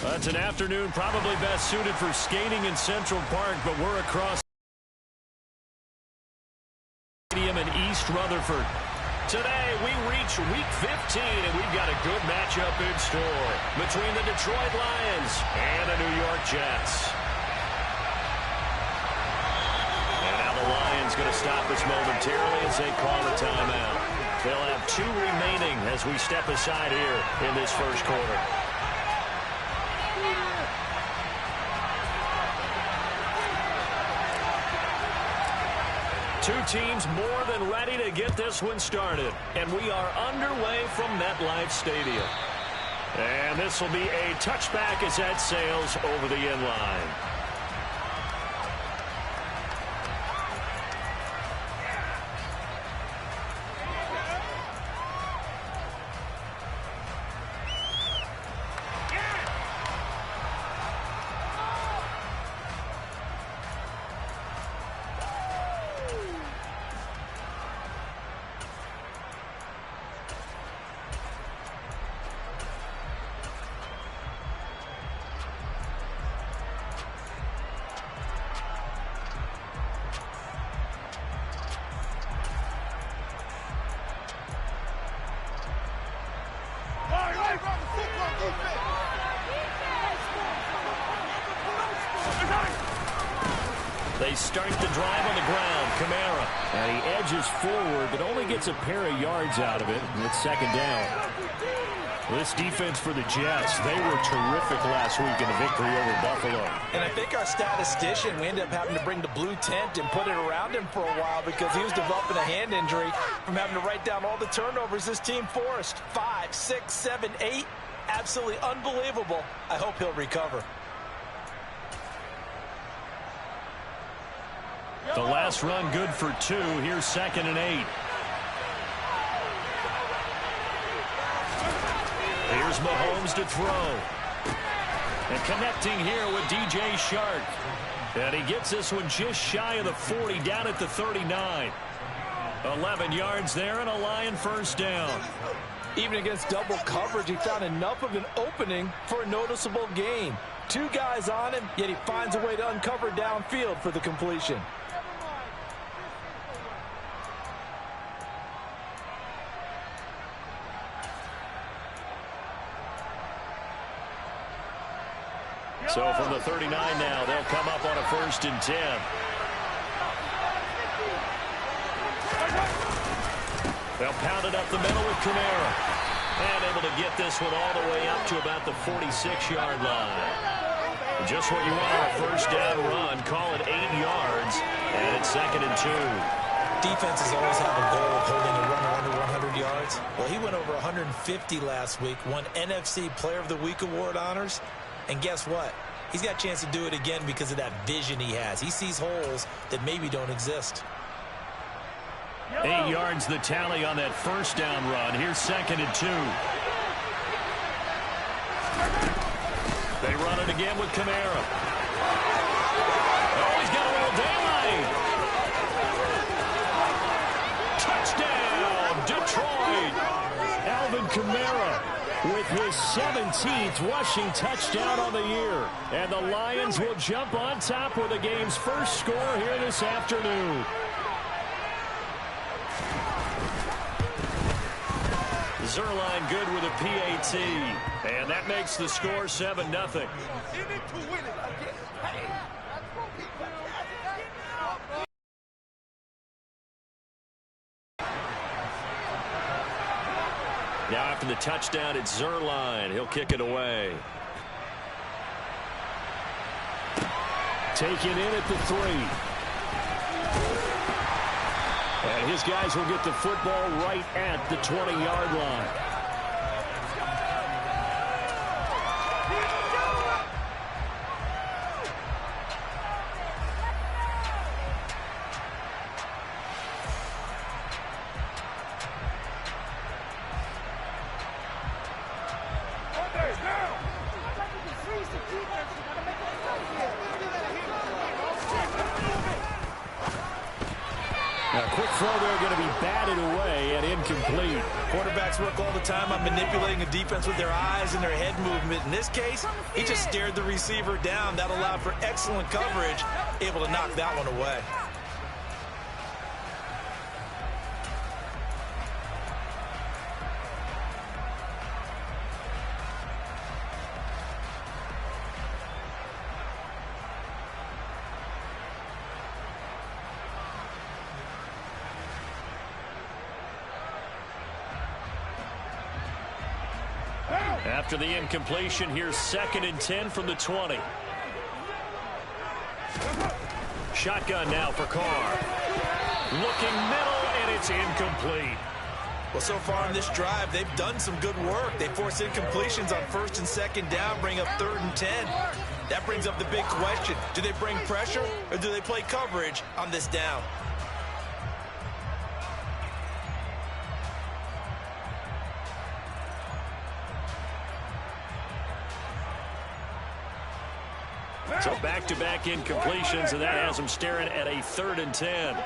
That's an afternoon probably best suited for skating in Central Park, but we're across stadium in East Rutherford. Today, we reach Week 15, and we've got a good matchup in store between the Detroit Lions and the New York Jets. And now the Lions going to stop us momentarily as they call a timeout. They'll have 2 remaining as we step aside here in this first quarter. Two teams more than ready to get this one started. And we are underway from MetLife Stadium. And this will be a touchback as that sails over the end line. They start the drive on the ground. Kamara. And he edges forward, but only gets a pair of yards out of it. And it's second down. This defense for the Jets, they were terrific last week in the victory over Buffalo. And I think our statistician, we ended up having to bring the blue tent and put it around him for a while because he was developing a hand injury from having to write down all the turnovers this team forced. 5, 6, 7, 8. Absolutely unbelievable. I hope he'll recover. The last run good for 2. Here's 2nd and 8. Here's Mahomes to throw. And connecting here with DJ Shark. And he gets this one just shy of the 40, down at the 39. 11 yards there and a Lion first down. Even against double coverage, he found enough of an opening for a noticeable gain. 2 guys on him, yet he finds a way to uncover downfield for the completion. So from the 39 now, they'll come up on a 1st and 10. They'll pound it up the middle with Kamara. And able to get this one all the way up to about the 46-yard line. Just what you want on a first down run. Call it 8 yards. And it's 2nd and 2. Defenses always have a goal of holding a runner under 100 yards. Well, he went over 150 last week, won NFC Player of the Week award honors. And guess what? He's got a chance to do it again because of that vision he has. He sees holes that maybe don't exist. 8 yards the tally on that first down run. Here's 2nd and 2. They run it again with Kamara. Oh, he's got a little daylight. Touchdown, Detroit. Alvin Kamara with his 17th rushing touchdown on the year. And the Lions will jump on top with the game's first score here this afternoon. Zerline good with a PAT. And that makes the score 7-0. Now after the touchdown, it's Zerline. He'll kick it away. Taken in at the 3. And his guys will get the football right at the 20-yard line. Now quick throw there going to be batted away and incomplete. Quarterbacks work all the time on manipulating a defense with their eyes and their head movement. In this case, he just stared the receiver down. That allowed for excellent coverage, able to knock that one away. After the incompletion, here's 2nd and 10 from the 20. Shotgun now for Carr. Looking middle, and it's incomplete. Well, so far in this drive, they've done some good work. They force incompletions on 1st and 2nd down, bring up 3rd and 10. That brings up the big question. Do they bring pressure, or do they play coverage on this down? So back-to-back incompletions, and that has them staring at a 3rd and 10.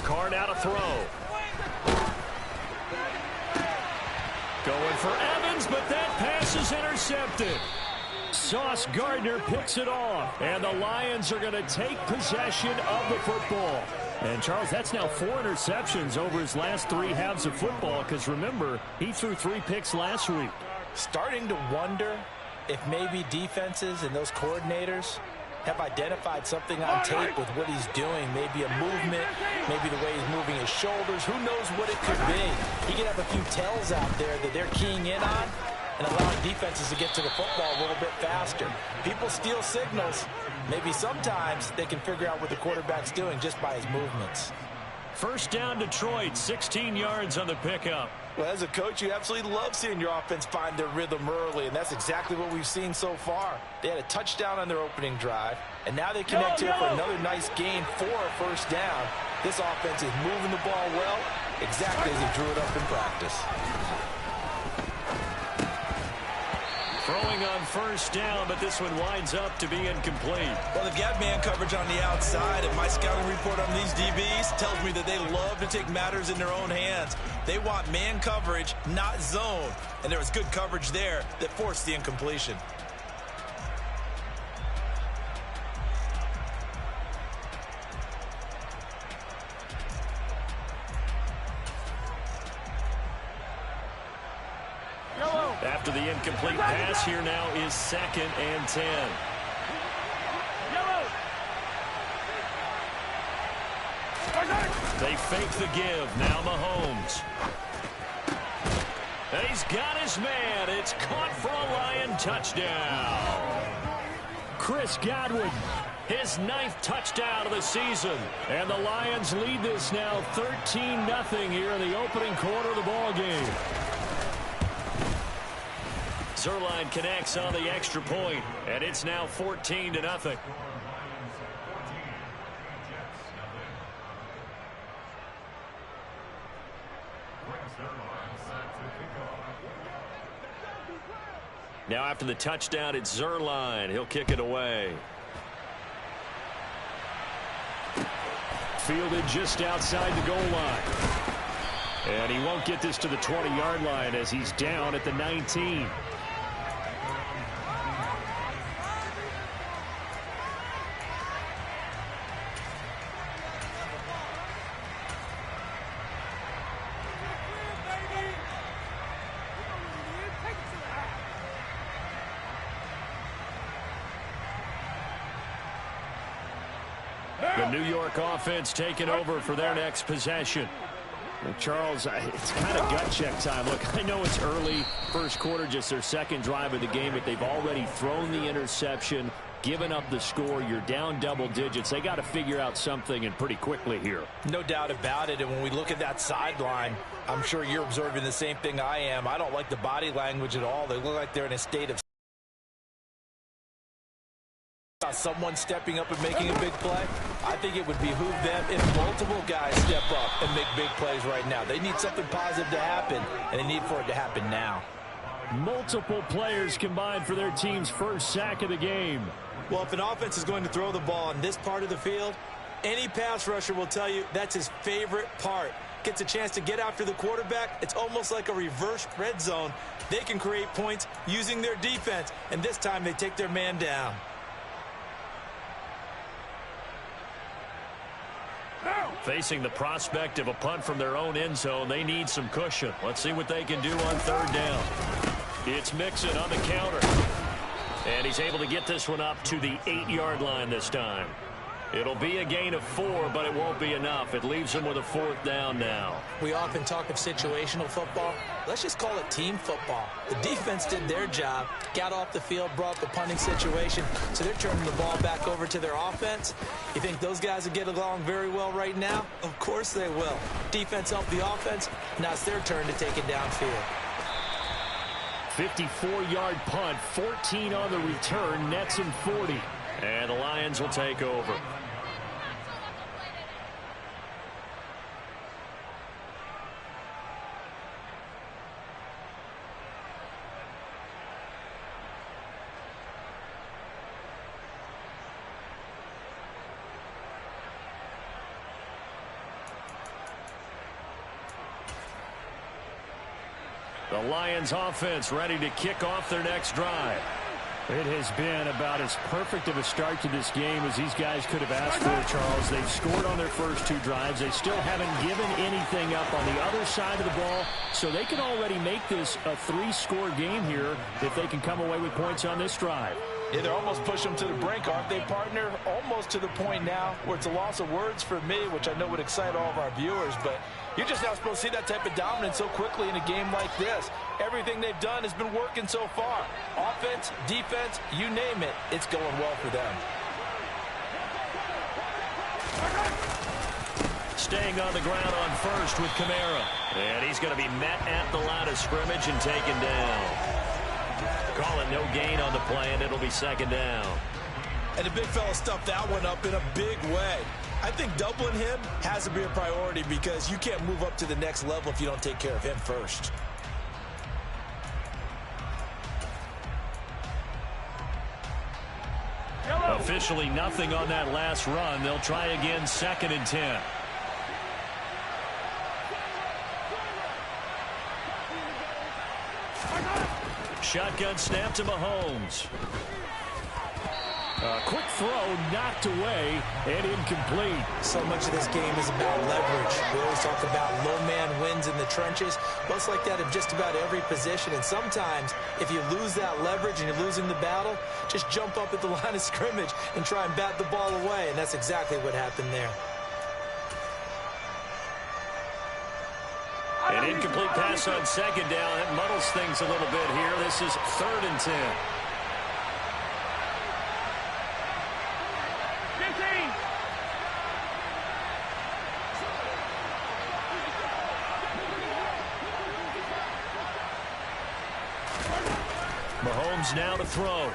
Carr now to throw. Going for Evans, but that pass is intercepted. Sauce Gardner picks it off, and the Lions are going to take possession of the football. And, Charles, that's now 4 interceptions over his last 3 halves of football, because, remember, he threw 3 picks last week. Starting to wonder if maybe defenses and those coordinators have identified something on tape with what he's doing. Maybe a movement, maybe the way he's moving his shoulders. Who knows what it could be? He could have a few tells out there that they're keying in on and allowing defenses to get to the football a little bit faster. People steal signals. Maybe sometimes they can figure out what the quarterback's doing just by his movements. 1st down, Detroit, 16 yards on the pickup. Well, as a coach, you absolutely love seeing your offense find their rhythm early, and that's exactly what we've seen so far. They had a touchdown on their opening drive, and now they connect here for another nice gain for a 1st down. This offense is moving the ball well, exactly as he drew it up in practice. Throwing on 1st down, but this one winds up to be incomplete. Well, they've got man coverage on the outside, and my scouting report on these DBs tells me that they love to take matters in their own hands. They want man coverage, not zone. And there was good coverage there that forced the incompletion. After the incomplete pass, here now is 2nd and 10. They fake the give. Now Mahomes. And he's got his man. It's caught for a Lion touchdown. Chris Godwin, his 9th touchdown of the season. And the Lions lead this now 13-0 here in the opening quarter of the ball game. Zerline connects on the extra point, and it's now 14-0. Now after the touchdown, it's Zerline. He'll kick it away. Fielded just outside the goal line. And he won't get this to the 20-yard line as he's down at the 19. The New York offense taking over for their next possession. Well, Charles, it's kind of gut check time. Look, I know it's early, 1st quarter, just their 2nd drive of the game, but they've already thrown the interception, given up the score. You're down double digits. They got to figure out something, and pretty quickly here. No doubt about it. And when we look at that sideline, I'm sure you're observing the same thing I am. I don't like the body language at all. They look like they're in a state of Someone stepping up and making a big play, I think it would behoove them if multiple guys step up and make big plays right now. They need something positive to happen, and they need for it to happen now. Multiple players combined for their team's first sack of the game. Well, if an offense is going to throw the ball on this part of the field, any pass rusher will tell you that's his favorite part. Gets a chance to get after the quarterback. It's almost like a reverse red zone. They can create points using their defense, and this time they take their man down. Facing the prospect of a punt from their own end zone, they need some cushion. Let's see what they can do on third down. It's Mixon on the counter. And he's able to get this one up to the 8-yard line this time. It'll be a gain of 4, but it won't be enough. It leaves him with a 4th down now. We often talk of situational football. Let's just call it team football. The defense did their job, got off the field, brought the punting situation, so they're turning the ball back over to their offense. You think those guys will get along very well right now? Of course they will. Defense helped the offense. Now it's their turn to take it downfield. 54-yard punt, 14 on the return, nets him 40. And the Lions will take over. The Lions offense ready to kick off their next drive. It has been about as perfect of a start to this game as these guys could have asked for, Charles. They've scored on their first 2 drives. They still haven't given anything up on the other side of the ball, so they can already make this a 3-score game here if they can come away with points on this drive. Yeah, they're almost pushing them to the brink, aren't they, partner? Almost to the point now where it's a loss of words for me, which I know would excite all of our viewers, but you're just not supposed to see that type of dominance so quickly in a game like this. Everything they've done has been working so far. Offense, defense, you name it, it's going well for them. Staying on the ground on first with Kamara. And he's going to be met at the line of scrimmage and taken down. Call it no gain on the play, and it'll be 2nd down. And the big fella stuffed that one up in a big way. I think doubling him has to be a priority because you can't move up to the next level if you don't take care of him first. Officially nothing on that last run. They'll try again, 2nd and 10. Shotgun snap to Mahomes. A quick throw knocked away and incomplete. So much of this game is about leverage. We always talk about low man wins in the trenches. Well, it's like that in just about every position. And sometimes if you lose that leverage and you're losing the battle, just jump up at the line of scrimmage and try and bat the ball away. And that's exactly what happened there. An incomplete pass on 2nd down. That muddles things a little bit here. This is 3rd and 10. Mahomes now to throw.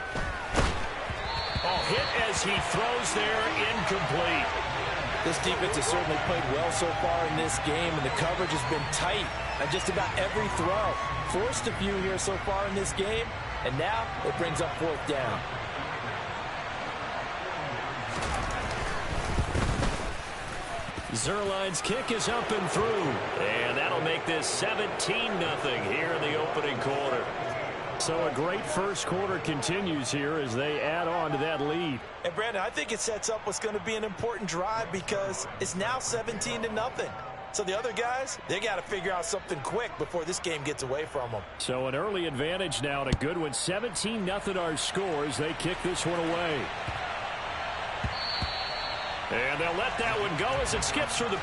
Oh, hit as he throws there, incomplete. This defense has certainly played well so far in this game, and the coverage has been tight on just about every throw. Forced a few here so far in this game, and now it brings up 4th down. Zerline's kick is up and through, and that'll make this 17-0 here in the opening quarter. So a great first quarter continues here as they add on to that lead. And Brandon, I think it sets up what's going to be an important drive because it's now 17-0. So the other guys, they got to figure out something quick before this game gets away from them. So an early advantage now and a good one. 17-0 our score as they kick this one away. And they'll let that one go as it skips through the...